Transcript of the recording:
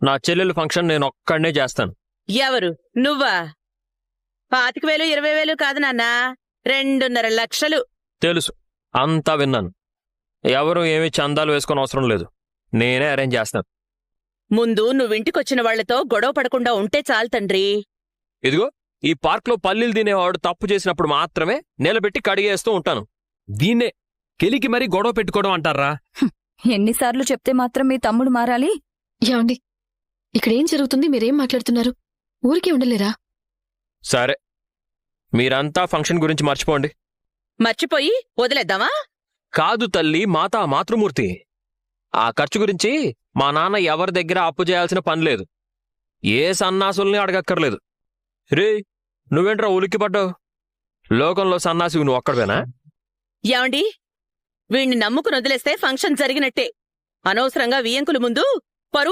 నా చెల్లెలు ఫంక్షన్ నేను ఒక్కడనే చేస్తాను. ఎవరు నువ్వా? 25,000 20,000 కాదు నాన్నా, 2.5 లక్షలు. తెలుసు, అంతా విన్నాను. ఎవరు ఏమీ చందాలు వేసుకొని అవసరం లేదు, నేనే అరేంజ్ చేస్తాను. ముందు నువ్వింటికొచ్చిన వాళ్లతో గొడవ పడకుండా ఉంటే చాలు తండ్రి. ఇదిగో ఈ పార్క్లో పల్లీలు తినేవాడు తప్పు చేసినప్పుడు మాత్రమే నిలబెట్టి కడిగేస్తూ ఉంటాను. దీన్నే కెలికి మరీ గొడవ పెట్టుకోవడం అంటారా? ఎన్నిసార్లు చెప్తే మాత్రం మీ తమ్ముడు మారాలి? ఏమండి, ఇక్కడేం జరుగుతుంది? మీరేం మాట్లాడుతున్నారు? ఊరికే ఉండలేరా? సరే, మీరంతా ఫంక్షన్ గురించి మర్చిపోండి. మర్చిపోయి వదిలేద్దామా? కాదు తల్లి, మాతృమూర్తి. ఆ ఖర్చు గురించి మా నాన్న ఎవరి దగ్గర అప్పు చేయాల్సిన పనిలేదు, ఏ సన్నాసుల్ని అడగక్కర్లేదు. రే, నువ్వేంట్రా ఉలిక్కిపడ్డావు? లోకంలో సన్నాసివి నువ్వు ఒక్కడవేనా? ఏమండి, వీణ్ణి నమ్ముకుని వదిలేస్తే ఫంక్షన్ జరిగినట్టే. అనవసరంగా వియంకుల ముందు